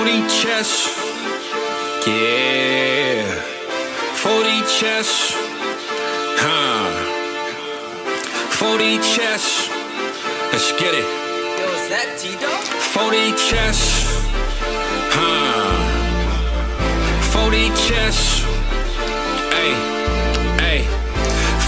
40 chess. Yeah. 40 chess. 40 chess. Let's get it. Yo, is that Tito? 40 chess. 40 chess. Hey.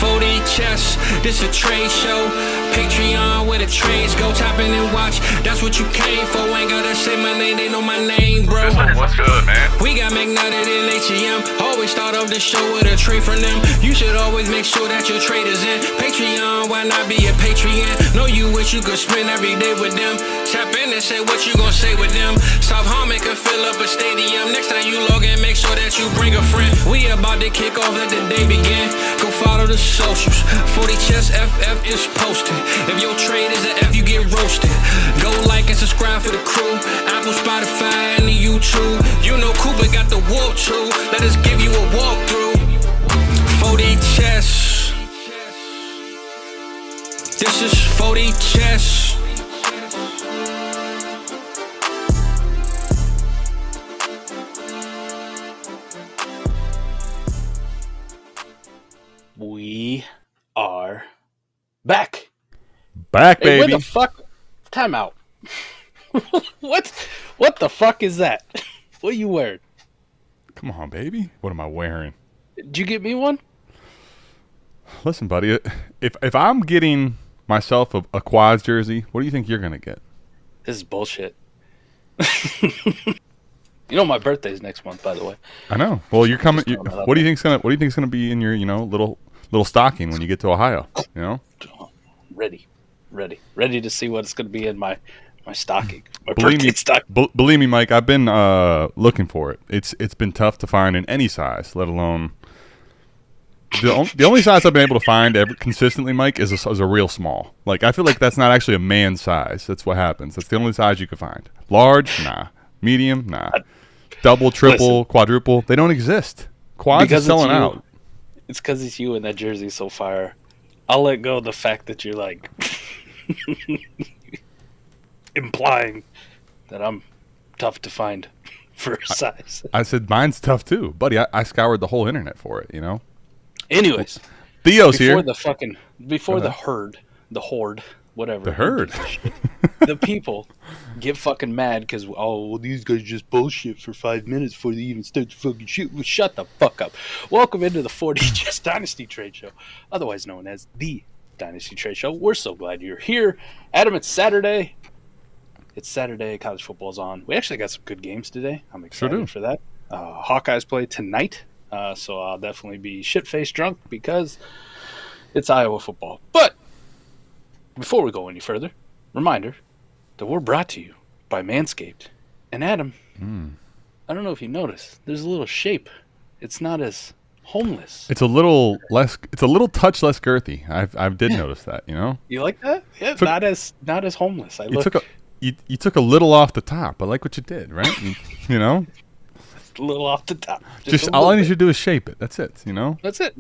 40 chess. This a trade show. Patreon where the trades go. Tap in and watch. That's what you came for. Ain't gotta say my name. They know my name, bro. What's good, man? We got McNutted in ATM. Always start off the show with a trade from them. You should always make sure that your trade is in. Patreon, why not be a Patreon? Know you wish you could spend every day with them. Tap in and say what you gonna say with them. South Harmon could fill up a stadium. Next time you log in, make sure that you bring a friend. We about to kick off, let the day begin. Go follow the socials. 40 Chess FF is posted. If your trade is an F, you get roasted. Go like and subscribe for the crew. Apple, Spotify, and the YouTube. You know Cooper got the warp too. Let us give you a walkthrough. 40 Chess. This is 40 Chess. We are back. Back, Hey, baby. where the fuck? Time out. What the fuck is that? What are you wearing? Come on, baby. What am I wearing? Did you get me one? Listen, buddy. If I'm getting myself a Quads jersey, what do you think you're gonna get? This is bullshit. You know my birthday's next month, by the way. I know. Well, you're coming. Just throwing that out What do you think's gonna be in your little stocking when you get to Ohio? You know. Ready to see what's going to be in my stocking. My Believe birthday me, stocking. believe me, Mike. I've been looking for it. It's been tough to find in any size, let alone the only size I've been able to find ever consistently, Mike, is a real small. Like I feel like that's not actually a man size. That's what happens. That's the only size you can find. Large, nah. Medium, nah. Double, triple, quadruple, they don't exist. Quads is selling out. It's because it's you and that jersey's so fire. I'll let go of the fact that you're like implying that I'm tough to find for a size. I said mine's tough too, buddy. I scoured the whole internet for it. You know. Anyways, Theo's before here. Before the horde, whatever. The herd. The people get fucking mad because these guys just bullshit for 5 minutes before they even start to fucking shoot. Well, shut the fuck up. Welcome into the 40 Just Dynasty Trade Show, otherwise known as the Dynasty Trade Show. We're so glad you're here, Adam. It's Saturday. College football's on. We actually got some good games today. I'm excited for that. Hawkeyes play tonight, so I'll definitely be shit-faced drunk because it's Iowa football. But before we go any further, reminder that we're brought to you by Manscaped. And Adam, I don't know if you noticed, there's a little shape. It's not as homeless. It's a little touch less girthy. I did notice that. You know. You like that? Yeah, not as homeless. You took a little off the top. I like what you did, right? You know. A little off the top. Just all I need you to do is shape it. That's it. You know. That's it.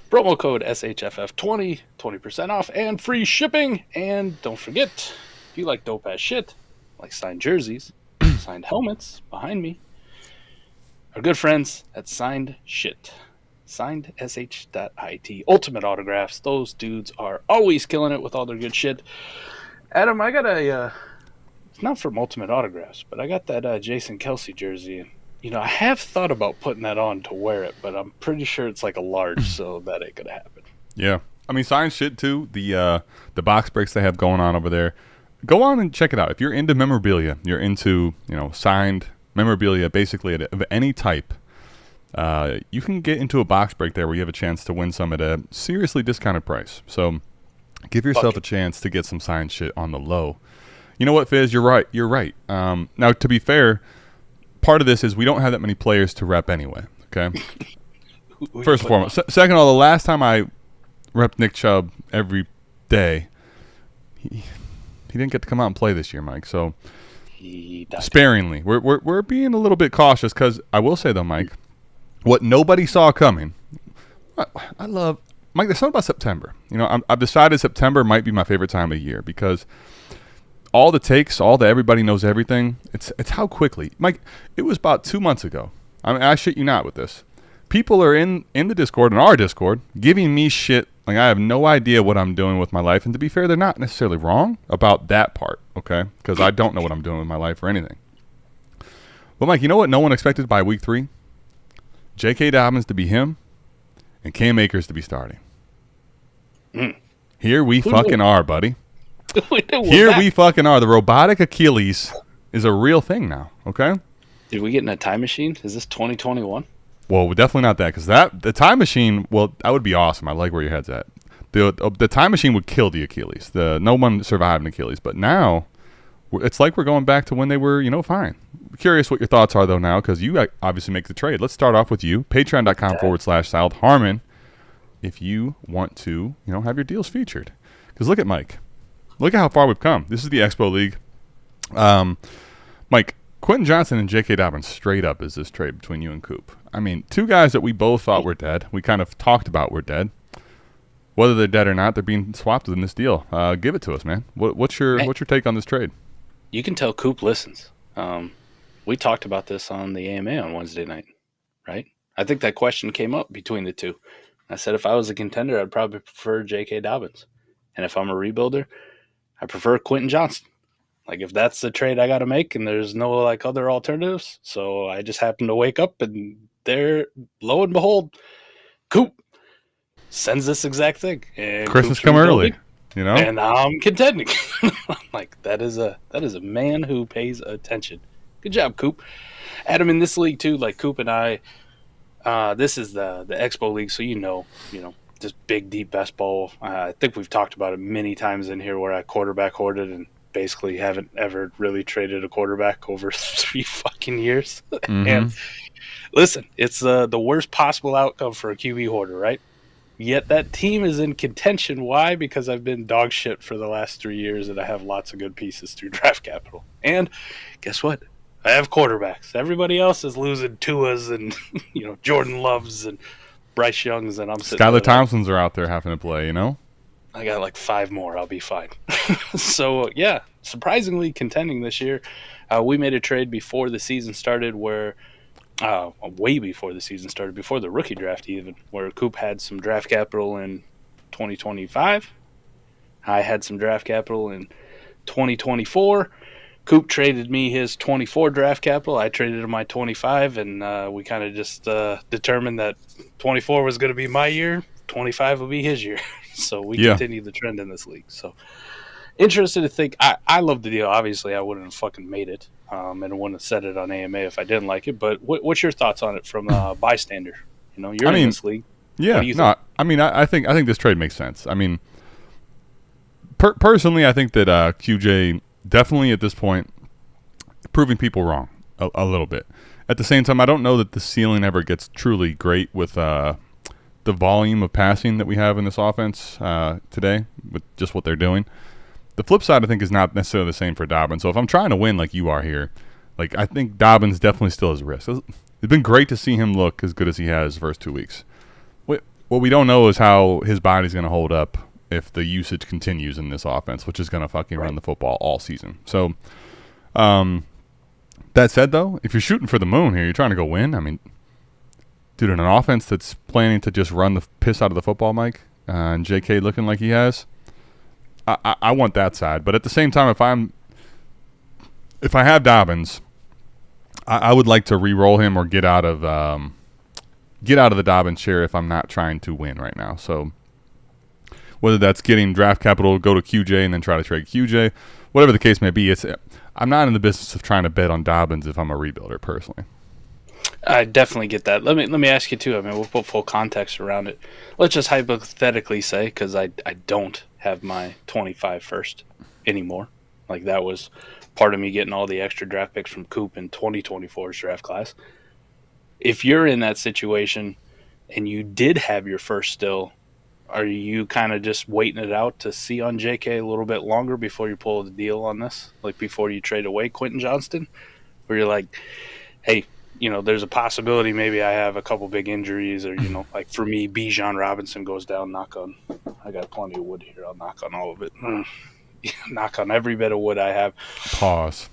Promo code SHFF20, 20% off and free shipping. And don't forget, if you like dope ass shit, like signed jerseys, signed helmets behind me, our good friends at Signed Shit. SignedSH.it. Ultimate autographs. Those dudes are always killing it with all their good shit. Adam, I got it's not from Ultimate Autographs, but I got that Jason Kelsey jersey. And, I have thought about putting that on to wear it, but I'm pretty sure it's like a large, so that ain't gonna happen. Yeah, I mean, Signed Shit too. The box breaks they have going on over there. Go on and check it out. If you're into memorabilia, you're into signed memorabilia, basically of any type. You can get into a box break there where you have a chance to win some at a seriously discounted price. So give yourself a chance to get some signed shit on the low. You know what, Fizz? You're right. Now, to be fair, part of this is we don't have that many players to rep anyway. Okay. First and foremost. Second of all, the last time I repped Nick Chubb every day, he didn't get to come out and play this year, Mike. So sparingly, we're being a little bit cautious because I will say though, Mike, what nobody saw coming. I love Mike. There's something about September. I've decided September might be my favorite time of year because all the takes, all the everybody knows everything. It's how quickly, Mike. It was about 2 months ago. I mean, I shit you not with this. People are in the Discord, in our Discord, giving me shit. Like, I have no idea what I'm doing with my life. And to be fair, they're not necessarily wrong about that part, okay? Because I don't know what I'm doing with my life or anything. But, Mike, you know what no one expected by week 3? JK Dobbins to be him and Cam Akers to be starting. Here we fucking are, buddy. Here we fucking are. The robotic Achilles is a real thing now, okay? Did we get in a time machine? Is this 2021? Well, definitely not that, because the time machine, well, that would be awesome. I like where your head's at. The time machine would kill the Achilles. No one survived an Achilles. But now, it's like we're going back to when they were, fine. Curious what your thoughts are, though, now, because you obviously make the trade. Let's start off with you. Patreon.com/South Harmon if you want to, have your deals featured. Because look at Mike. Look at how far we've come. This is the Expo League. Mike, Quentin Johnson and JK Dobbins straight up is this trade between you and Coop. I mean, two guys that we both thought were dead. We kind of talked about were dead. Whether they're dead or not, they're being swapped in this deal. Give it to us, man. What's your take on this trade? You can tell Coop listens. We talked about this on the AMA on Wednesday night, right? I think that question came up between the two. I said if I was a contender, I'd probably prefer JK Dobbins. And if I'm a rebuilder, I prefer Quentin Johnson. Like, if that's the trade I got to make and there's no, other alternatives. So I just happened to wake up and there, lo and behold, Coop sends this exact thing. And Christmas come early, And now I'm contending. Like, that is a man who pays attention. Good job, Coop. Adam, in this league, too, like Coop and I, this is the Expo League, so just big, deep best ball. I think we've talked about it many times in here where I quarterback hoarded and basically haven't ever really traded a quarterback over 3 fucking years. Mm-hmm. And listen, it's the worst possible outcome for a QB hoarder, right? Yet that team is in contention. Why? Because I've been dog shit for the last 3 years and I have lots of good pieces through draft capital. And guess what? I have quarterbacks. Everybody else is losing Tuas and Jordan Loves and Bryce Youngs, and I'm sitting Skylar Thompsons are out there having to play, I got 5 more. I'll be fine. So, yeah, surprisingly contending this year. We made a trade before the season started where way before the season started, before the rookie draft even, where Coop had some draft capital in 2025. I had some draft capital in 2024. Coop traded me his 24 draft capital. I traded him my 25, and we kind of just determined that 24 was going to be my year, 25 will be his year. So we continue the trend in this league. So interested to think. I love the deal. Obviously, I wouldn't have fucking made it, and I wouldn't have said it on AMA if I didn't like it. But what's your thoughts on it from a bystander? You're in this league. Yeah, what do you think? I think this trade makes sense. I mean, personally, I think that QJ definitely at this point proving people wrong a little bit. At the same time, I don't know that the ceiling ever gets truly great with the volume of passing that we have in this offense today with just what they're doing. The flip side, I think, is not necessarily the same for Dobbins. So if I'm trying to win like you are here, I think Dobbins definitely still has risk. It's been great to see him look as good as he has the first 2 weeks. What we don't know is how his body's going to hold up if the usage continues in this offense, which is going to fucking run the football all season. So, that said, though, if you're shooting for the moon here, you're trying to go win. I mean, dude, in an offense that's planning to just run the piss out of the football, Mike, and JK looking like he has, I want that side. But at the same time, if I have Dobbins, I would like to re-roll him or get out of the Dobbins chair if I'm not trying to win right now. So whether that's getting draft capital, go to QJ and then try to trade QJ, whatever the case may be, I'm not in the business of trying to bet on Dobbins if I'm a rebuilder personally. I definitely get that. Let me ask you too. I mean, we'll put full context around it. Let's just hypothetically say, because I don't have my 25 first anymore. That was part of me getting all the extra draft picks from Coop in 2024's draft class. If you're in that situation and you did have your first still, are you kind of just waiting it out to see on JK a little bit longer before you pull the deal on this? Before you trade away Quentin Johnston? Where you're like, hey, there's a possibility maybe I have a couple big injuries or, for me, Bijan Robinson goes down, I got plenty of wood here. I'll knock on all of it. knock on every bit of wood I have. Pause.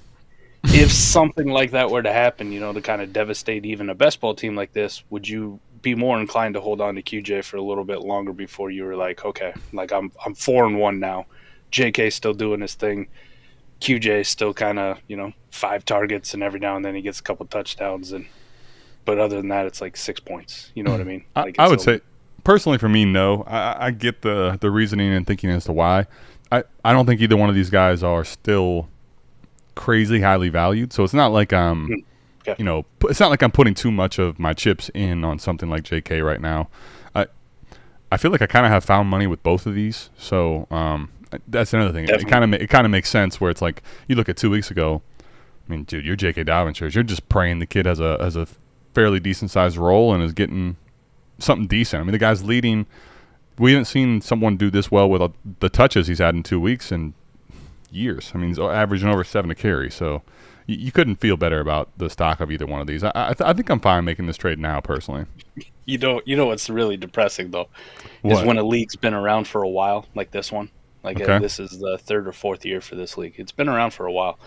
If something like that were to happen, to kind of devastate even a best ball team like this, would you be more inclined to hold on to QJ for a little bit longer before you were like, okay, like I'm 4-1 now. JK's still doing his thing. QJ's still kind of, 5 targets, and every now and then he gets a couple touchdowns. But other than that, it's like 6 points. You know what I mean? Like I would say, personally for me, no. I get the reasoning and thinking as to why. I don't think either one of these guys are still crazy highly valued. So it's not like it's not like I'm putting too much of my chips in on something like JK right now. I feel like I kind of have found money with both of these. So that's another thing. Definitely. It kind of makes sense where it's like you look at 2 weeks ago. I mean, dude, you're JK Dobbins. You're just praying the kid has a fairly decent sized role and is getting something decent. I mean, the guy's leading. We haven't seen someone do this well with the touches he's had in 2 weeks in years. I mean, he's averaging over 7 a carry. So you couldn't feel better about the stock of either one of these. I think I'm fine making this trade now, personally. You know what's really depressing though, is when a league's been around for a while, like this one. Like this is the 3rd or 4th year for this league. It's been around for a while.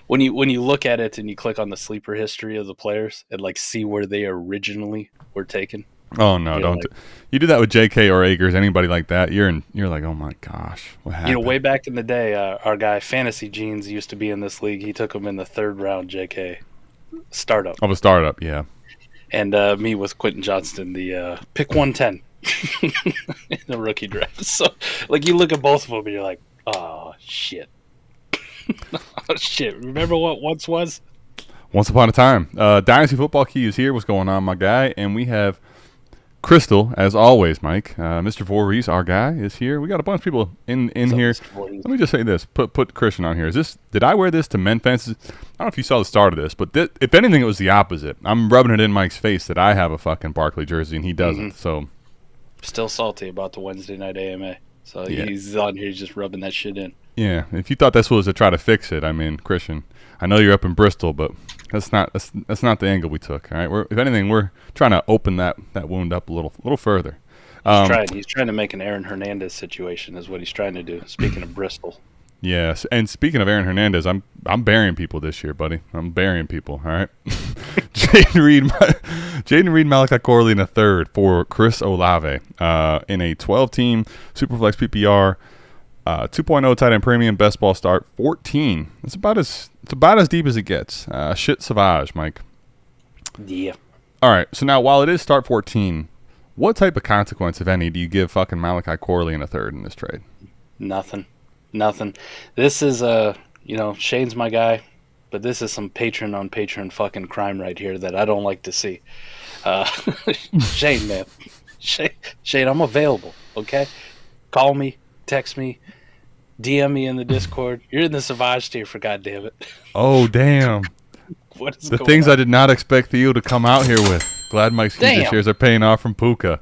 When you look at it and you click on the sleeper history of the players and like see where they originally were taken. Oh no! Don't you do that with JK or Akers, anybody like that? You're like, oh my gosh, what happened? Way back in the day, our guy Fantasy Jeans used to be in this league. He took him in the 3rd round. JK startup of a startup, yeah. And me with Quentin Johnston, the pick 110 in the rookie draft. So like you look at both of them and you're like, oh shit, oh shit. Remember what once was? Once upon a time. Dynasty Football Key is here. What's going on, my guy? And we have Crystal, as always, Mike. Mr. Voorhees, our guy, is here. We got a bunch of people in here. Let me just say this. Put Christian on here. Did I wear this to men fences? I don't know if you saw the start of this, but if anything, it was the opposite. I'm rubbing it in Mike's face that I have a fucking Barkley jersey and he doesn't. So still salty about the Wednesday night AMA. So he's on here just rubbing that shit in. Yeah. If you thought this was to try to fix it, I mean, Christian, I know you're up in Bristol, but that's not the angle we took. All right, if anything, we're trying to open that wound up a little further. He's trying to make an Aaron Hernandez situation, is what he's trying to do. Speaking of Bristol. Yes, and speaking of Aaron Hernandez, I'm burying people this year, buddy. I'm burying people. All right, Jaden Reed, Malachi Corley in a 3rd for Chris Olave in a 12-team Superflex PPR. 2.0 tight end premium, best ball start 14. It's about as deep as it gets. Shit Savage, Mike. Yeah. All right. So now, while it is start 14, what type of consequence, if any, do you give fucking Malachi Corley in a 3rd in this trade? Nothing. This is Shane's my guy, but this is some patron on patron fucking crime right here that I don't like to see. Shane, man, Shane, I'm available. Okay, call me, text me. DM me in the Discord. You're in the Savage tier, for goddamn it. Oh damn! What is the things on? I did not expect Theo to come out here with. Glad Mike's future shares are paying off from Puka.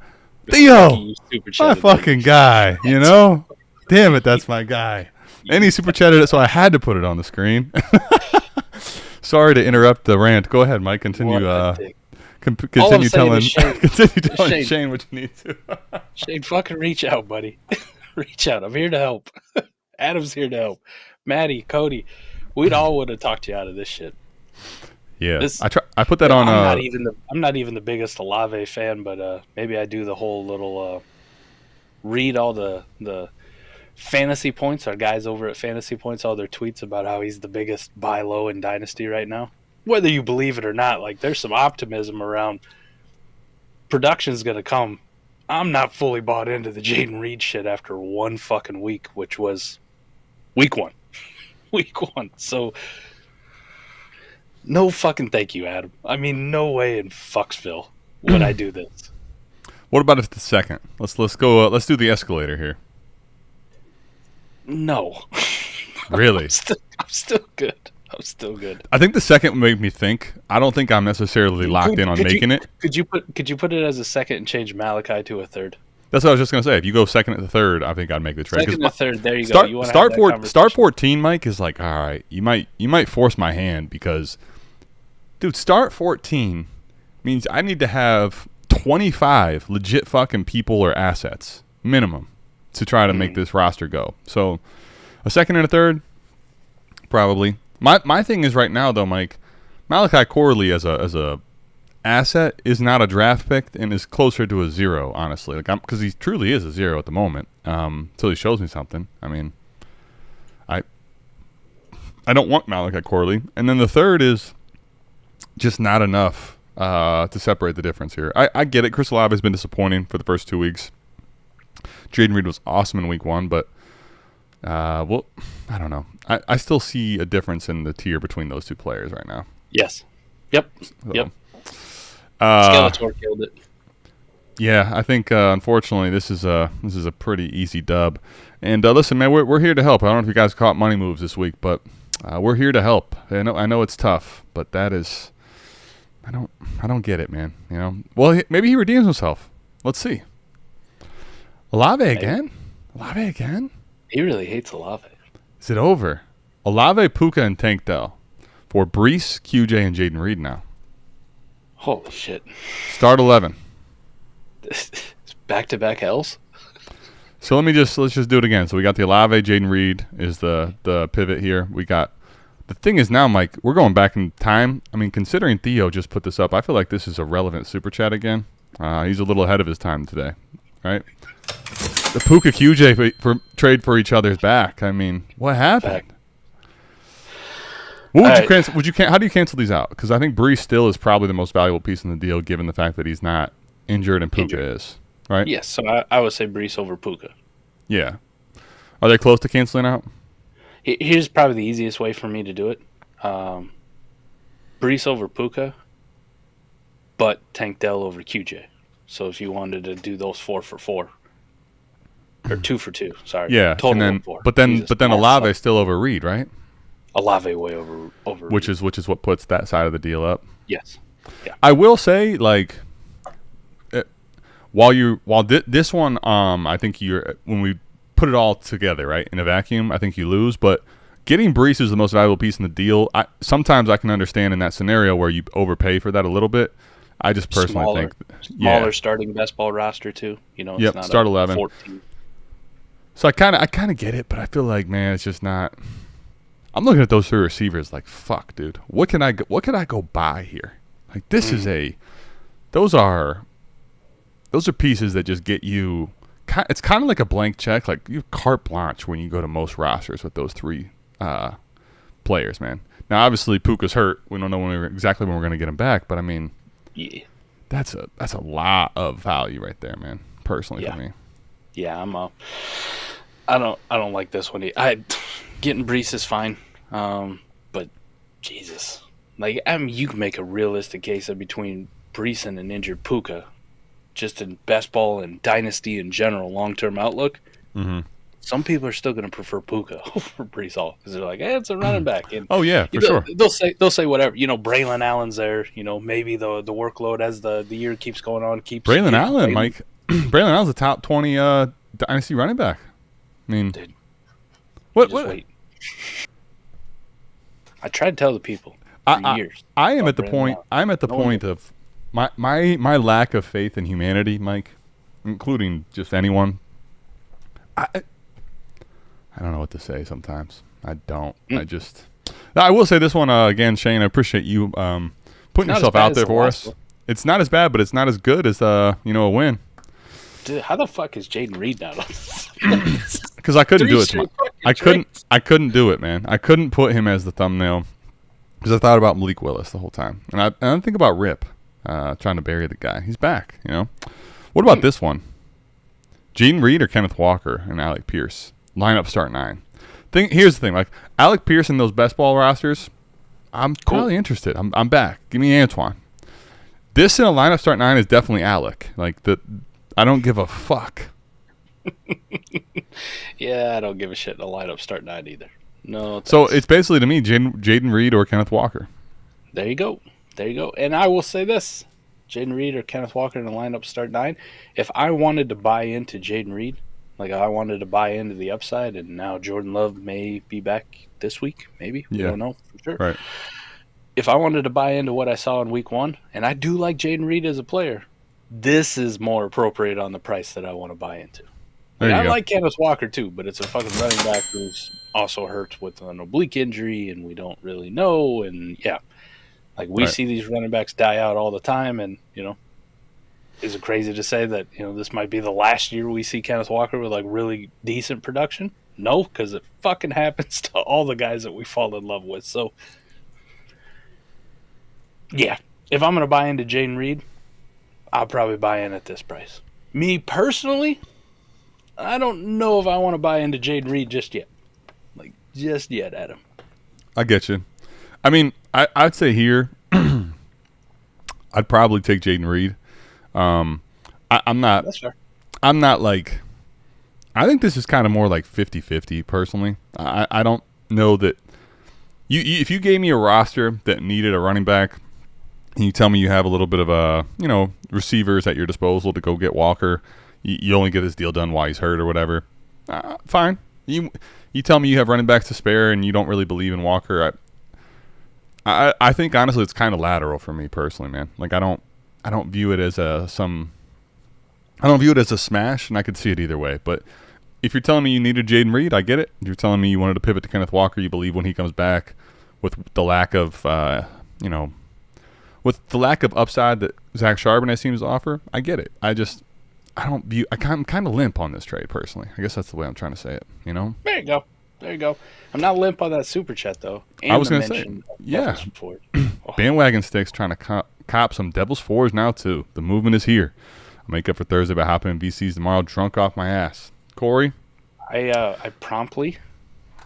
Theo, my fucking guy. You know, damn it, that's my guy. And he super chatted it, so I had to put it on the screen. Sorry to interrupt the rant. Go ahead, Mike. Continue. Continue telling Shane what you need to. Shane, fucking reach out, buddy. Reach out. I'm here to help. Adam's here to help. Maddie, Cody, we'd all would have talked you out of this shit. Yeah, I put that on. I'm not even the biggest Olave fan, but maybe I do the whole little read all the fantasy points. Our guys over at Fantasy Points, all their tweets about how he's the biggest buy low in Dynasty right now. Whether you believe it or not, like there's some optimism around. Production's gonna come. I'm not fully bought into the Jaden Reed shit after one fucking week, which was week 1. Week 1. So, no fucking thank you, Adam. I mean, no way in Fucksville would I do this. What about if the second? Let's go. Let's do the escalator here. No. Really? I'm still good. I think the second would make me think. I don't think I'm necessarily locked in on making it. Could you put it as a second and change Malachi to a 3rd? That's what I was just gonna say. If you go second and the 3rd, I think I'd make the trade. Second and 3rd, there you go. Start 14, Mike, is like, all right, you might force my hand because, dude, start 14 means I need to have 25 legit fucking people or assets minimum to try to make this roster go. So A second and a third, probably. My thing is right now though, Mike, Malachi Corley as a asset is not a draft pick and is closer to a 0, honestly. Like, because he truly is a 0 at the moment. Until he shows me something. I mean, I don't want Malachi Corley. And then the third is just not enough to separate the difference here. I get it. Chris Olave has been disappointing for the first 2 weeks. Jaden Reed was awesome in week 1, but well, I don't know. I still see a difference in the tier between those two players right now. Yes. Yep. So, Yep. Skeletor killed it. Yeah, I think unfortunately this is a pretty easy dub. And listen, man, we're here to help. I don't know if you guys caught money moves this week, but we're here to help. I know it's tough, but that is, I don't get it, man. You know, well, maybe he redeems himself. Let's see. Olave again? Olave again? He really hates Olave. Is it over? Olave, Puka, and Tank Dell for Brees, QJ, and Jaden Reed now. Holy shit! Start 11. Back-to-back hells. So let's just do it again. So we got the Olave, Jaden Reed is the pivot here. We got the thing is now, Mike, we're going back in time. I mean, considering Theo just put this up, I feel like this is a relevant super chat again. He's a little ahead of his time today, right? The Puka QJ for trade for each other's back. I mean, what happened? What would you cancel? How do you cancel these out? Because I think Brees still is probably the most valuable piece in the deal, given the fact that he's not injured and Puka is, right? Yes, so I would say Brees over Puka. Yeah. Are they close to canceling out? Here's probably the easiest way for me to do it. Brees over Puka, but Tank Dell over QJ. So if you wanted to do those 4 for 4. Or 2 for 2, sorry. Yeah, total and then, of 4. but then Olave still over Reed, right? Olave way over which Reed. is what puts that side of the deal up. Yes. Yeah. I will say, like, this one, I think when we put it all together, right, in a vacuum, I think you lose. But getting Brees is the most valuable piece in the deal. Sometimes I can understand in that scenario where you overpay for that a little bit. I just personally think smaller starting best ball roster too. You know, it's not start 11. 14. So I kind of get it, but I feel like, man, it's just not. I'm looking at those 3 receivers like, fuck, dude. What can I go buy here? Like, this is those are pieces that just get you. It's kind of like a blank check. Like, you have carte blanche when you go to most rosters with those 3 players, man. Now, obviously, Puka's hurt. We don't know exactly when we're going to get him back, but I mean, yeah, that's a lot of value right there, man. Personally, for me. Yeah, I don't like this one. Getting Brees is fine, but Jesus, like, I mean, you can make a realistic case of between Brees and an injured Puka, just in best ball and dynasty in general, long-term outlook. Mm-hmm. Some people are still going to prefer Puka over Brees Hall because they're like, it's a running back. And oh yeah, for sure. They'll say whatever. You know, Braylon Allen's there. You know, maybe the workload as the year keeps going on keeps. Braylon Allen, Mike. Braylon Allen's a top 20 dynasty running back. I mean, dude, what? Wait. I tried to tell the people for years. I am at the point. I'm at the point of my lack of faith in humanity, Mike, including just anyone. I don't know what to say sometimes. I don't. I will say this one again, Shane. I appreciate you putting yourself out there for us. It's not as bad, but it's not as good as a win. Dude, how the fuck is Jaden Reed not on this? Because I couldn't do it. I couldn't do it, man. I couldn't put him as the thumbnail because I thought about Malik Willis the whole time, and I think about Rip trying to bury the guy. He's back. What about this one? Jaden Reed or Kenneth Walker and Alec Pierce? Lineup start 9. Here's the thing, like Alec Pierce in those best ball rosters, I'm probably interested. I'm back. Give me Antoine. This in a lineup start 9 is definitely Alec. Like I don't give a fuck. Yeah, I don't give a shit in a lineup start 9 either. No. So it's basically to me Jaden Reed or Kenneth Walker. There you go. And I will say this: Jaden Reed or Kenneth Walker in a lineup start 9. If I wanted to buy into Jaden Reed, like I wanted to buy into the upside, and now Jordan Love may be back this week, maybe. We don't know for sure. Right. If I wanted to buy into what I saw in week 1, and I do like Jaden Reed as a player, this is more appropriate on the price that I want to buy into. There Like, you I go. like Kenneth Walker too, but it's a fucking running back who's also hurt with an oblique injury, and we don't really know. And yeah, like we Right. see these running backs die out all the time, and is it crazy to say that this might be the last year we see Kenneth Walker with like really decent production? No, because it fucking happens to all the guys that we fall in love with. So yeah, if I'm gonna buy into Jaden Reed, I'll probably buy in at this price. Me personally, I don't know if I want to buy into Jaden Reed just yet. Like, just yet, Adam. I get you. I mean, I'd say here, I'd probably take Jaden Reed. I'm not. That's fair. I'm not like. I think this is kind of more like 50-50 personally. I don't know that. If you gave me a roster that needed a running back, and you tell me you have a little bit of receivers at your disposal to go get Walker, you only get this deal done while he's hurt or whatever. Fine. You tell me you have running backs to spare and you don't really believe in Walker. I think honestly it's kind of lateral for me personally, man. Like I don't view it as I don't view it as a smash, and I could see it either way. But if you're telling me you needed Jaden Reed, I get it. If you're telling me you wanted to pivot to Kenneth Walker, you believe when he comes back with the lack of with the lack of upside that Zach Charbonnet seems to offer, I get it. I'm kind of limp on this trade personally. I guess that's the way I'm trying to say it. There you go. I'm not limp on that super chat though. And I was going gonna to say, yeah. Oh. Bandwagon sticks trying to cop some Devil's Fours now too. The movement is here. I'll make up for Thursday by hopping in VCs tomorrow, drunk off my ass. Corey, I promptly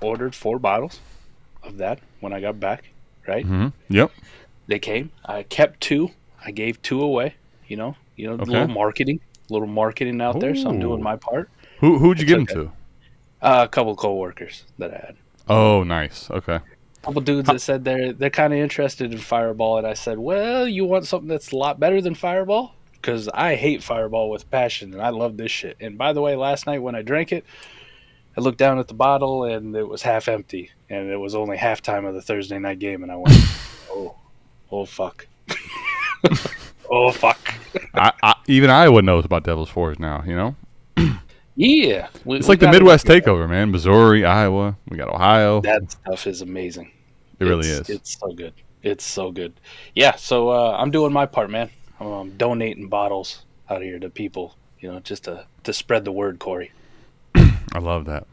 ordered 4 bottles of that when I got back. Right. Mm-hmm. Yep. They came. I kept 2. I gave 2 away. A little marketing out there. So I'm doing my part. Who'd you give them to? A couple coworkers that I had. Oh, nice. Okay. A couple dudes that said they're kind of interested in Fireball, and I said, well, you want something that's a lot better than Fireball? Because I hate Fireball with passion, and I love this shit. And by the way, last night when I drank it, I looked down at the bottle, and it was half empty, and it was only halftime of the Thursday night game, and I went, oh fuck. Oh, fuck. Even I would know about Devil's Fours now, Yeah. It's like the Midwest takeover, man. Missouri, Iowa, we got Ohio. That stuff is amazing. It really is. It's so good. It's so good. Yeah, so I'm doing my part, man. I'm donating bottles out here to people, just to spread the word, Corey. I love that.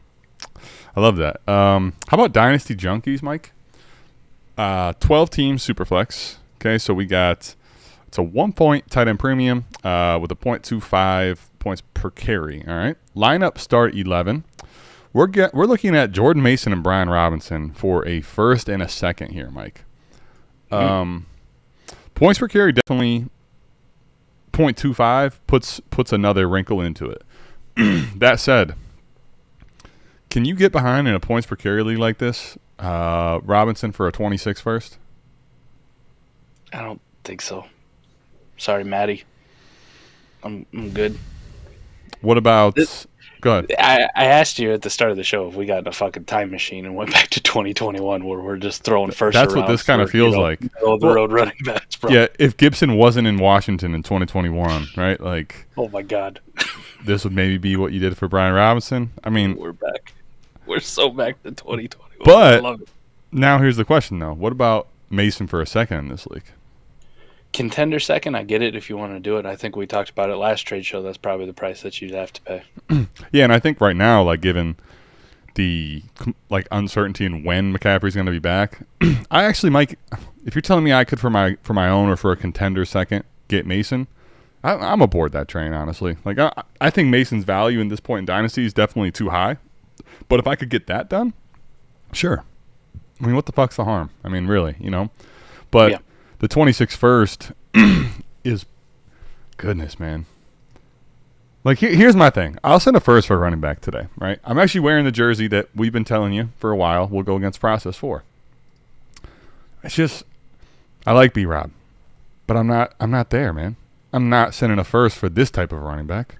How about Dynasty Junkies, Mike? 12 team Superflex. Okay, so we got it's a 1 point tight end premium with a 0.25 points per carry. All right, lineup start 11. We're looking at Jordan Mason and Brian Robinson for a first and a second here, Mike. Points per carry definitely 0.25 puts another wrinkle into it. That said, can you get behind in a points per carry league like this? Robinson for a 26 first? I don't think so. Sorry, Maddie. I'm good. What about... Go ahead. I asked you at the start of the show if we got in a fucking time machine and went back to 2021 where we're just throwing first. That's what this kind of feels like. Middle of the road running backs, bro. Yeah, if Gibson wasn't in Washington in 2021, right? Like, oh my God, this would maybe be what you did for Brian Robinson. I mean, we're back. We're so back to 2021. But I love it. Now here's the question, though. What about Mason for a second in this league? Contender second, I get it if you want to do it. I think we talked about it last trade show. That's probably the price that you'd have to pay. Yeah, and I think right now, like given the uncertainty in when McCaffrey's going to be back, I actually might. If you're telling me I could for my own or for a contender second get Mason, I'm aboard that train. Honestly, like I think Mason's value in this point in Dynasty is definitely too high. But if I could get that done, sure. I mean, what the fuck's the harm? I mean, really, But yeah. The 26 first is goodness, man. Like, here's my thing. I'll send a first for a running back today, right? I'm actually wearing the jersey that we've been telling you for a while we'll go against Process for. It's just, I like B-Rob, but I'm not there, man. I'm not sending a first for this type of running back.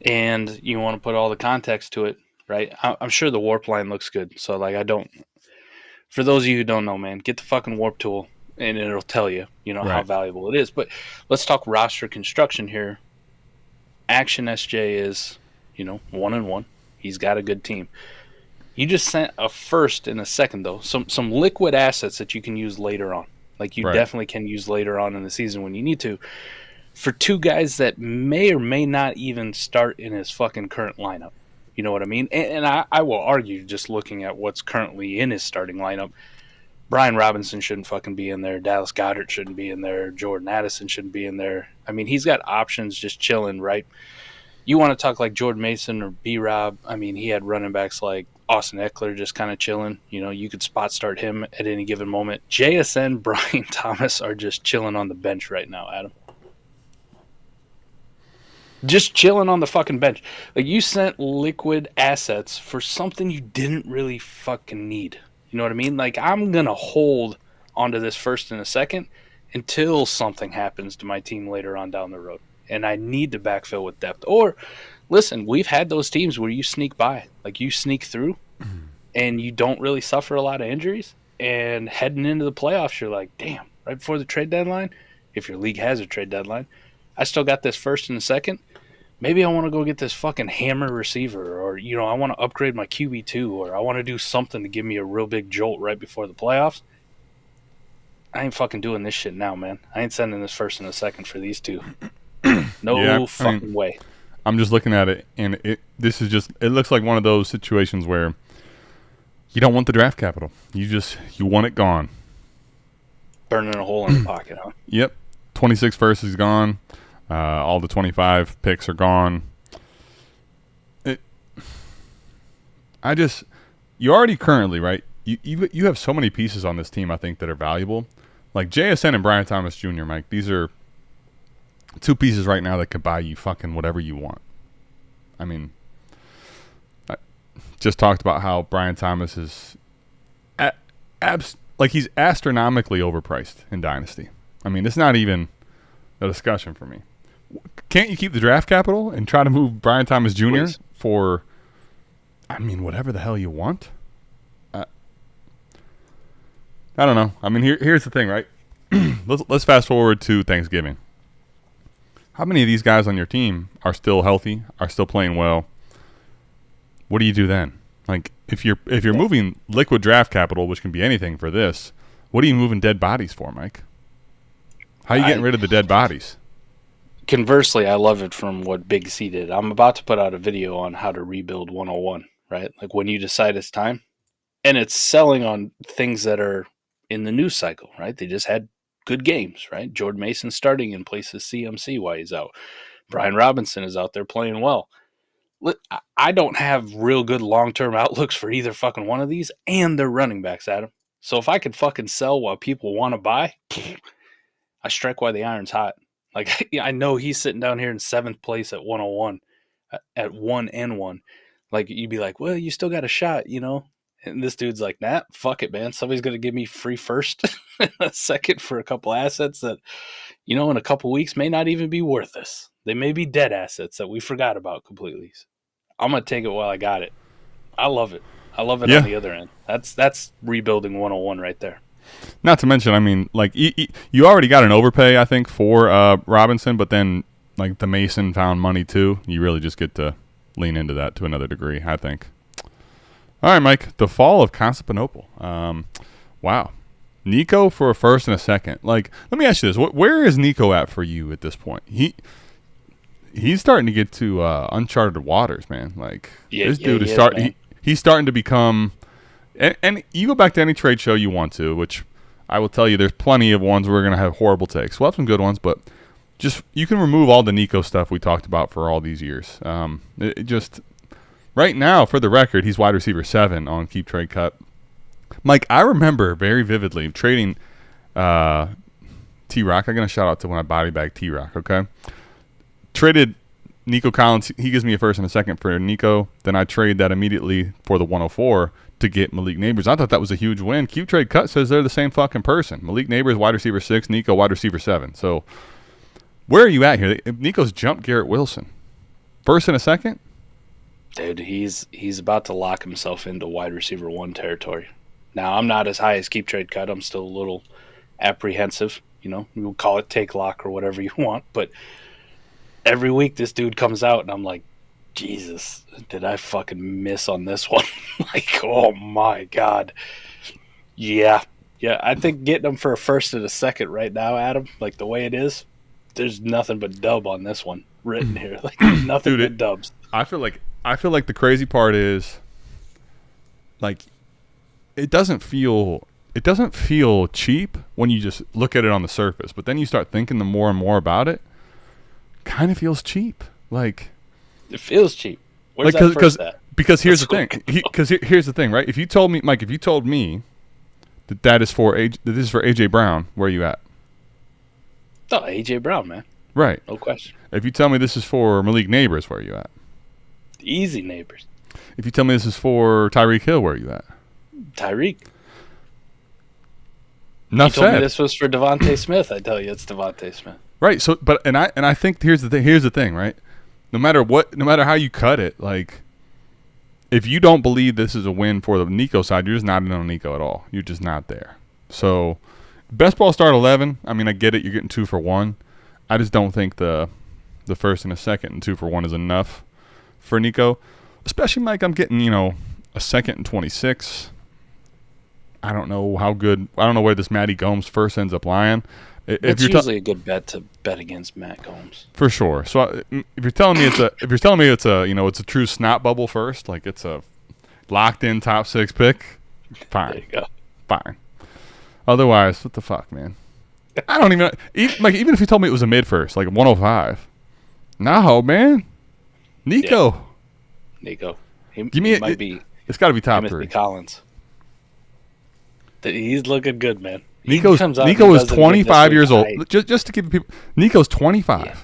And you want to put all the context to it, right? I'm sure the warp line looks good. So, for those of you who don't know, man, get the fucking warp tool. And it'll tell you, right, how valuable it is. But let's talk roster construction here. Action SJ is, 1-1. He's got a good team. You just sent a first and a second, though. Some liquid assets that you can use later on. Like, you definitely can use later on in the season when you need to. For two guys that may or may not even start in his fucking current lineup. You know what I mean? And I will argue, just looking at what's currently in his starting lineup, Brian Robinson shouldn't fucking be in there. Dallas Goedert shouldn't be in there. Jordan Addison shouldn't be in there. I mean, he's got options just chilling, right? You want to talk like Jordan Mason or B-Rob. I mean, he had running backs like Austin Eckler just kind of chilling. You could spot start him at any given moment. JSN, Brian Thomas are just chilling on the bench right now, Adam. Just chilling on the fucking bench. Like, you sent liquid assets for something you didn't really fucking need. You know what I mean? Like, I'm going to hold onto this first and a second until something happens to my team later on down the road. And I need to backfill with depth. Or, listen, we've had those teams where you sneak by. Like, you sneak through and you don't really suffer a lot of injuries. And heading into the playoffs, you're like, damn, right before the trade deadline, if your league has a trade deadline, I still got this first and a second. Maybe I want to go get this fucking hammer receiver, or, I want to upgrade my QB2, or I want to do something to give me a real big jolt right before the playoffs. I ain't fucking doing this shit now, man. I ain't sending this first and a second for these two. No fucking way. I'm just looking at it, and it looks like one of those situations where you don't want the draft capital. You want it gone. Burning a hole in the pocket, huh? Yep. 26 first is gone. All the 25 picks are gone. You already currently, right? You have so many pieces on this team, I think, that are valuable. Like JSN and Brian Thomas Jr., Mike, these are two pieces right now that could buy you fucking whatever you want. I mean, I just talked about how Brian Thomas is he's astronomically overpriced in Dynasty. I mean, it's not even a discussion for me. Can't you keep the draft capital and try to move Brian Thomas Jr. Please. for, whatever the hell you want? I don't know. I mean, here's the thing, right? Let's fast forward to Thanksgiving. How many of these guys on your team are still healthy, are still playing well? What do you do then? Like, if you're moving liquid draft capital, which can be anything for this, what are you moving dead bodies for, Mike? How are you getting rid of the dead bodies? Conversely, I love it from what Big C did. I'm about to put out a video on how to rebuild 101, right? Like, when you decide it's time. And it's selling on things that are in the news cycle, right? They just had good games, right? Jordan Mason starting in place of CMC while he's out. Brian Robinson is out there playing well. I don't have real good long-term outlooks for either fucking one of these, and they're running backs, Adam. So if I could fucking sell while people want to buy, I strike while the iron's hot. Like, I know he's sitting down here in 7th place at 101, at 1-1. Like, you'd be like, well, you still got a shot, And this dude's like, nah, fuck it, man. Somebody's going to give me free first and a second for a couple assets that, in a couple weeks may not even be worth this. They may be dead assets that we forgot about completely. I'm going to take it while I got it. I love it. I love it on the other end. That's rebuilding 101 right there. Not to mention, like, you already got an overpay, I think, for Robinson, but then, like, the Mason found money too. You really just get to lean into that to another degree, I think. All right, Mike, the fall of Constantinople. Wow. Nico for a first and a second. Like, let me ask you this. Where is Nico at for you at this point? He's starting to get to uncharted waters, man. Like, this dude is starting. He's starting to become. And you go back to any trade show you want to, which I will tell you, there's plenty of ones where we're going to have horrible takes. We'll have some good ones, but just you can remove all the Nico stuff we talked about for all these years. Right now, for the record, he's wide receiver 7 on Keep Trade Cut. Mike, I remember very vividly trading T-Rock. I'm going to shout out to when I body bag T-Rock, okay? Traded Nico Collins. He gives me a first and a second for Nico. Then I trade that immediately for the 104 to get Malik Neighbors. I thought that was a huge win. Keep Trade Cut says they're the same fucking person. Malik Neighbors, wide receiver 6. Nico, wide receiver 7. So where are you at here? Nico's jumped Garrett Wilson. First and a second? Dude, he's about to lock himself into wide receiver 1 territory. Now, I'm not as high as Keep Trade Cut. I'm still a little apprehensive. You'll call it take lock or whatever you want. But every week this dude comes out, and I'm like, Jesus, did I fucking miss on this one? Like, oh my God. Yeah. Yeah, I think getting them for a first and a second right now, Adam, like the way it is, there's nothing but dub on this one written here. Like, nothing but dubs. I feel like the crazy part is, like, it doesn't feel cheap when you just look at it on the surface, but then you start thinking the more and more about it, kind of feels cheap. Like, it feels cheap. Where's that first at? Because here's the thing. Here's the thing, right? If you told me, Mike, that this is for AJ Brown, where are you at? Oh, AJ Brown, man. Right. No question. If you tell me this is for Malik Neighbors, where are you at? Easy Neighbors. If you tell me this is for Tyreek Hill, where are you at? Tyreek. Enough you told said. me this was for Devontae Smith. I tell you, it's Devontae Smith. Right. So, but I think here's the thing, right? No matter how you cut it, like, if you don't believe this is a win for the Nico side, you're just not in on Nico at all. You're just not there. So, best ball start 11. I mean, I get it. You're getting 2 for 1. I just don't think the first and a second and 2 for 1 is enough for Nico. Especially, Mike, I'm getting, a second and 26. I don't know how good. I don't know where this Matty Gomes first ends up lying. It's usually a good bet to bet against Matt Gomes. For sure. So if you're telling me it's a true snot bubble first, like it's a locked in top 6 pick, fine. There you go. Fine. Otherwise, what the fuck, man? I don't even even if you told me it was a mid first, like 105. No, man. Nico. Yeah. Nico. He might be. It's got to be top Kenneth 3. Collins. He's looking good, man. Nico is 25 years old. Just to give people, Nico's 25. Yeah.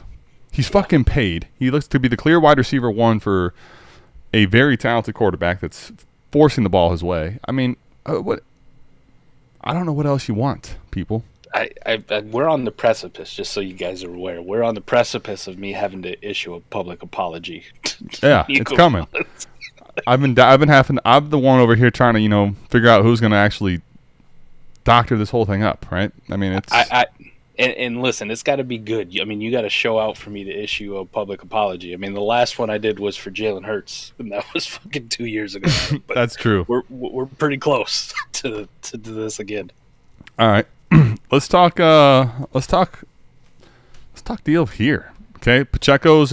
He's fucking paid. He looks to be the clear wide receiver 1 for a very talented quarterback that's forcing the ball his way. I mean, what? I don't know what else you want, people. We're on the precipice, just so you guys are aware. We're on the precipice of me having to issue a public apology. Yeah, it's coming. I'm the one over here trying to, figure out who's going to actually doctor this whole thing up, right? I mean, it's and listen, it's got to be good. I mean, you got to show out for me to issue a public apology. I mean, the last one I did was for Jalen Hurts, and that was fucking 2 years ago. But that's true. We're pretty close to this again. All right, let's talk deal here. Okay, Pacheco's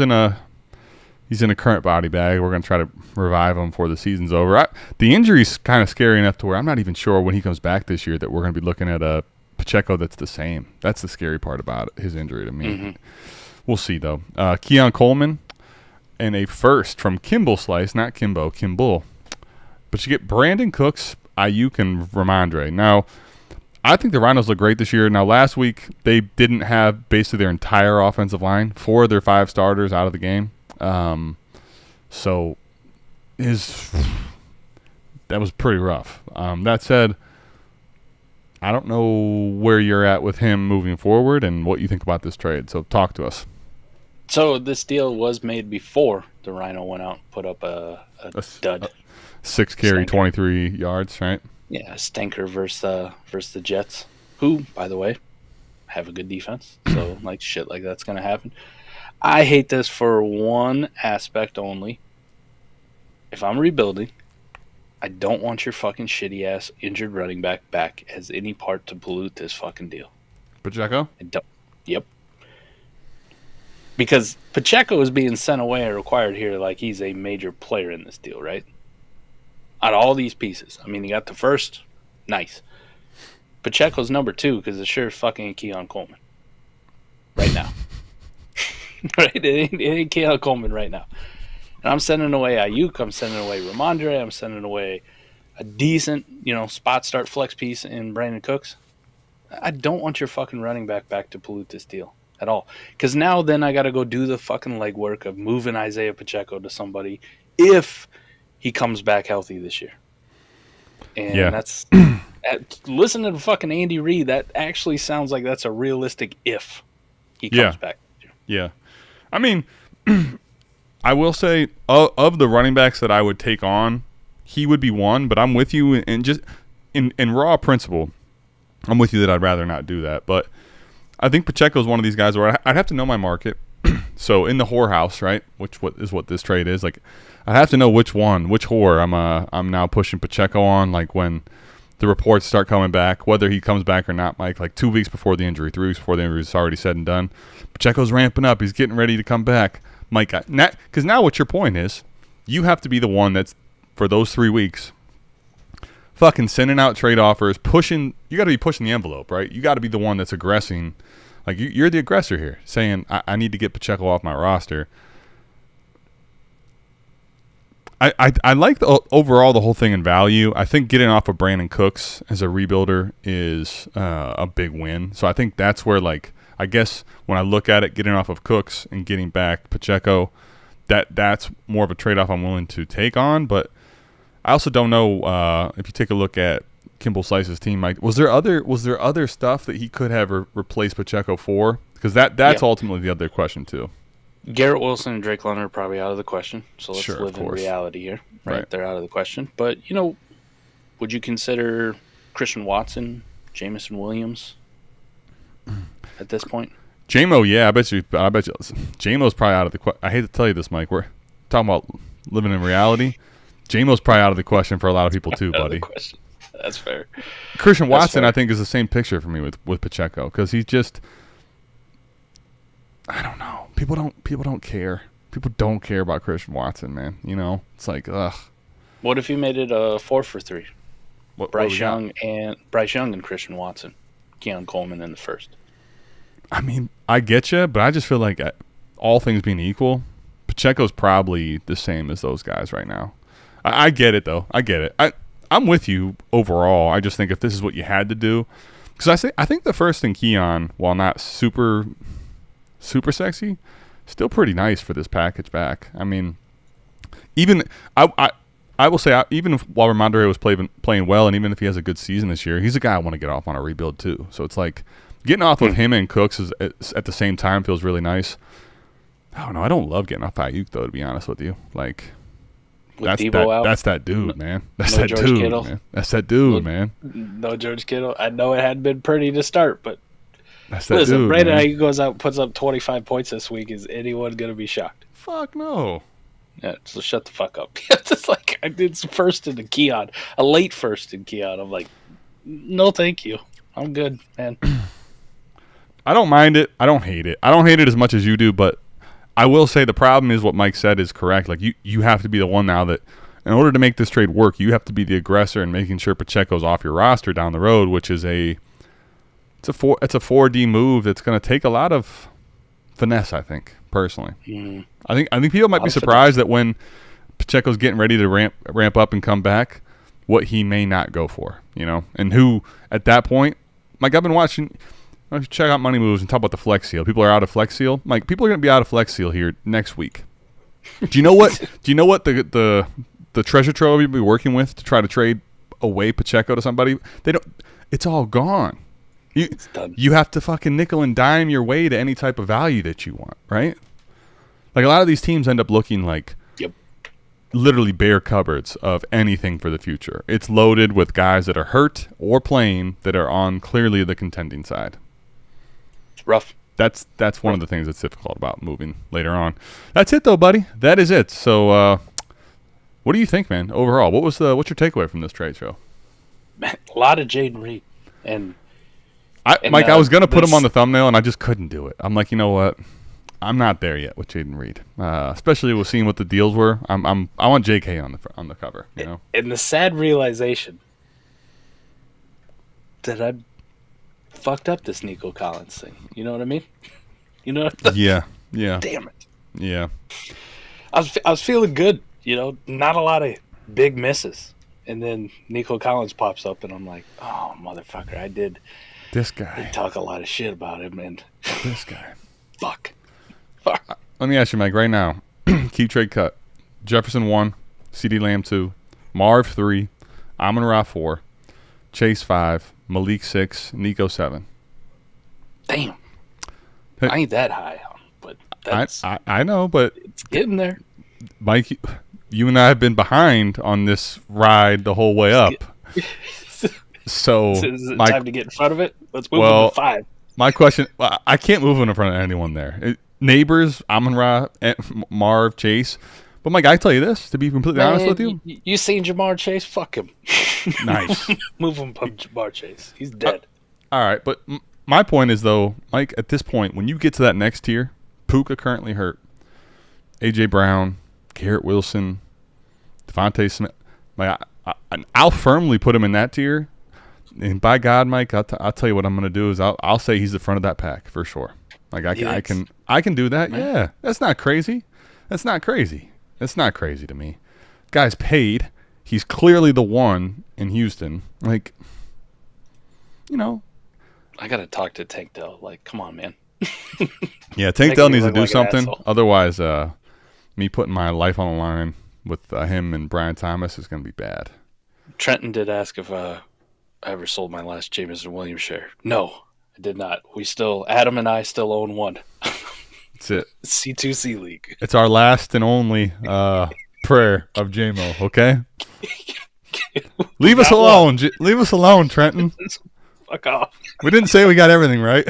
he's in a current body bag. We're going to try to revive him before the season's over. The injury's kind of scary enough to where I'm not even sure when he comes back this year that we're going to be looking at a Pacheco that's the same. That's the scary part about his injury to me. Mm-hmm. We'll see, though. Keon Coleman and a first from Kimball Slice, not Kimbo, Kimball. But you get Brandon Cooks, Aiyuk, and Ramondre. Now, I think the Rhinos look great this year. Now, last week, they didn't have basically their entire offensive line. 4 of their 5 starters out of the game. So that was pretty rough. That said, I don't know where you're at with him moving forward and what you think about this trade. So talk to us. So this deal was made before the Rhino went out and put up a dud. 6 carry, 23 yards, right? Yeah, a stinker versus the Jets, who, by the way, have a good defense. So like shit like that's gonna happen. I hate this for one aspect only. If I'm rebuilding, I don't want your fucking shitty ass injured running back as any part to pollute this fucking deal. Pacheco? Yep. Because Pacheco is being sent away and required here like he's a major player in this deal, right? Out of all these pieces. I mean, he got the first. Nice. Pacheco's number 2 because it's sure fucking Keon Coleman. Right now. Right? It ain't Keon Coleman right now. And I'm sending away Aiyuk. I'm sending away Ramondre. I'm sending away a decent, spot start flex piece in Brandon Cooks. I don't want your fucking running back to pollute this deal at all. Because now then I got to go do the fucking legwork of moving Isaiah Pacheco to somebody if he comes back healthy this year. And that's listen to fucking Andy Reid. That actually sounds like that's a realistic if he comes back. Yeah. I mean, I will say of the running backs that I would take on, he would be one, but I'm with you in just in raw principle. I'm with you that I'd rather not do that. But I think Pacheco is one of these guys where I'd have to know my market, So in the whorehouse, right? What this trade is. Like, I have to know which whore I'm now pushing Pacheco on. Like when the reports start coming back, whether he comes back or not, Mike. Like 2 weeks before the injury, 3 weeks before the injury is already said and done. Pacheco's ramping up. He's getting ready to come back, Mike. Because now what your point is, you have to be the one that's for those 3 weeks. Fucking sending out trade offers, pushing. You got to be pushing the envelope, right? You got to be the one that's aggressing. Like you're the aggressor here, saying I need to get Pacheco off my roster. I like overall the whole thing in value. I think getting off of Brandon Cooks as a rebuilder is a big win. So I think that's where, like, I guess when I look at it, getting off of Cooks and getting back Pacheco, that's more of a trade off I'm willing to take on. But I also don't know if you take a look at Kimball Slice's team, Mike. Was there other stuff that he could have replaced Pacheco for? Because that's ultimately the other question too. Garrett Wilson and Drake London are probably out of the question. So let's Sure, live in reality here. Right? They're out of the question. But would you consider Christian Watson, Jamison Williams at this point? JMO, yeah, I bet you. JMO's probably out of the question. I hate to tell you this, Mike. We're talking about living in reality. JMO's probably out of the question for a lot of people too, buddy. That's fair. Christian Watson, I think, is the same picture for me with Pacheco because he's just, I don't know. People don't care. People don't care about Christian Watson, man. It's like, ugh. What if you made it a 4 for 3? Bryce Young and Christian Watson, Keon Coleman in the first. I mean, I get you, but I just feel like all things being equal, Pacheco's probably the same as those guys right now. I get it, though. I get it. I'm with you overall. I just think if this is what you had to do, because I think the first thing Keon, while not super sexy, still pretty nice for this package back. I mean, even I will say, even while Ramondre was playing well, and even if he has a good season this year, he's a guy I want to get off on a rebuild too. So it's like getting off of him and Cooks at the same time feels really nice. I don't know. I don't love getting off Aiyuk though, to be honest with you. Like. That's that dude, man. That's that dude, man. That's that dude, man. No George Kittle. I know it hadn't been pretty to start, but that's that dude. Brandon Aiyuk goes out and puts up 25 points this week. Is anyone going to be shocked? Fuck no. Yeah, so shut the fuck up. It's like I did first in the Keon, a late first in Keon. I'm like, no, thank you. I'm good, man. I don't mind it. I don't hate it. I don't hate it as much as you do, but I will say the problem is what Mike said is correct. Like you have to be the one now that in order to make this trade work, you have to be the aggressor and making sure Pacheco's off your roster down the road, which is it's a 4D move that's going to take a lot of finesse, I think, personally. Mm. I think people might be surprised that when Pacheco's getting ready to ramp up and come back, what he may not go for, and who at that point, like I've been watching. Check out Money Moves and talk about the Flex Seal. People are out of Flex Seal. Mike, people are going to be out of Flex Seal here next week. Do you know what? The treasure trove you'll be working with to try to trade away Pacheco to somebody? They don't. It's all gone. It's done. You have to fucking nickel and dime your way to any type of value that you want, right? Like a lot of these teams end up looking like literally bare cupboards of anything for the future. It's loaded with guys that are hurt or playing that are on clearly the contending side. Rough. That's one of the things that's difficult about moving later on. That's it though, buddy. That is it. So, what do you think, man? Overall, what's your takeaway from this trade show? Man, a lot of Jaden Reed, Mike, I was gonna put him on the thumbnail, and I just couldn't do it. I'm like, you know what? I'm not there yet with Jaden Reed, especially with seeing what the deals were. I want JK on the cover, And the sad realization that I fucked up this Nico Collins thing. You know what I mean? Yeah. Damn it. Yeah. I was feeling good. Not a lot of big misses, and then Nico Collins pops up, and I'm like, oh motherfucker, I did. This guy. I talk a lot of shit about him, and this guy. Fuck. Let me ask you, Mike, right now. Keep trade cut. Jefferson 1, CeeDee Lamb 2, Marv 3, Amon-Ra 4, Chase 5, Malik 6, Nico 7. Damn. I ain't that high, but that's I know, but it's getting there. Mike, you and I have been behind on this ride the whole way up. So is it time to get in front of it? Let's move to 5. My question, I can't move in front of anyone there. Neighbors, Amon-Ra, Marv, Chase. But Mike, I tell you this, to be completely honest with you. You seen Jamar Chase? Fuck him. Nice. Move him from Jamar Chase. He's dead. All right, but my point is, though, Mike, at this point, when you get to that next tier, Puka currently hurt. A.J. Brown, Garrett Wilson, Devontae Smith. I'll firmly put him in that tier. And by God, Mike, I'll tell you what I'm going to do is I'll say he's the front of that pack for sure. Like I can do that. Man. Yeah, that's not crazy. That's not crazy. That's not crazy to me. Guy's paid. He's clearly the one in Houston. Like, you know. I got to talk to Tank Dell. Like, come on, man. Yeah, Tank Dell needs to do something. Otherwise, me putting my life on the line with him and Brian Thomas is going to be bad. Trenton did ask if I ever sold my last Jameson Williams share. No, I did not. Adam and I still own one. That's it. C2C League. It's our last and only prayer of JMO, okay? Leave us alone. Leave us alone, Trenton. Fuck off. We didn't say we got everything right.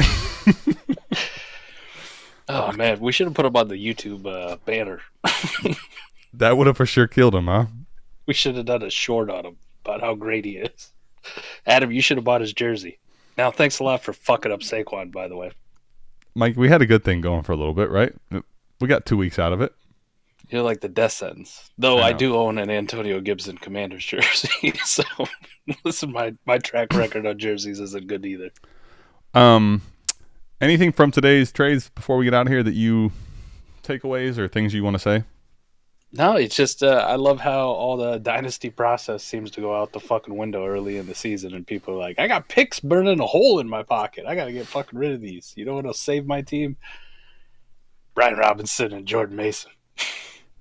Oh, man. We should have put him on the YouTube banner. That would have for sure killed him, huh? We should have done a short on him about how great he is. Adam, you should have bought his jersey. Now, thanks a lot for fucking up Saquon, by the way. Mike, we had a good thing going for a little bit, right? We got 2 weeks out of it. You're like the death sentence. Though I do own an Antonio Gibson Commanders jersey, so listen, my track record on jerseys isn't good either. Anything from today's trades before we get out of here that you takeaways or things you want to say? No, it's just I love how all the dynasty process seems to go out the fucking window early in the season, and people are like, I got picks burning a hole in my pocket. I got to get fucking rid of these. You know what'll save my team? Brian Robinson and Jordan Mason.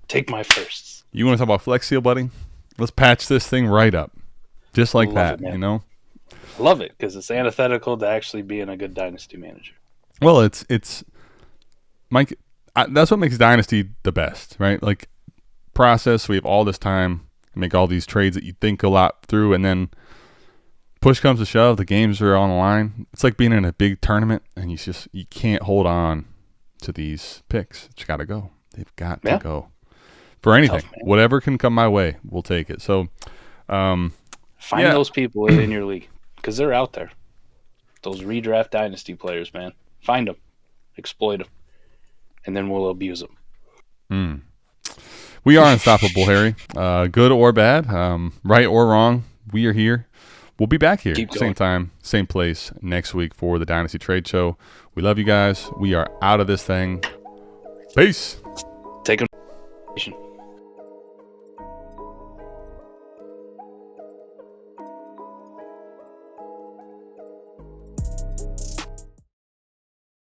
Take my firsts. You want to talk about Flex Seal, buddy? Let's patch this thing right up. Just like that, it, you know? I love it because it's antithetical to actually being a good dynasty manager. Well, it's Mike, that's what makes Dynasty the best, right? Like, process, we have all this time to make all these trades that you think a lot through, and then push comes to shove, the games are on the line. It's like being in a big tournament, and you can't hold on to these picks. It's got to go. They've got to go. For anything. Whatever can come my way, we'll take it. So, find those people in your league, because they're out there. Those redraft dynasty players, man. Find them. Exploit them. And then we'll abuse them. We are unstoppable, Harry. Good or bad, right or wrong, we are here. We'll be back here, same time, same place next week for the Dynasty Trade Show. We love you guys. We are out of this thing. Peace. Take them.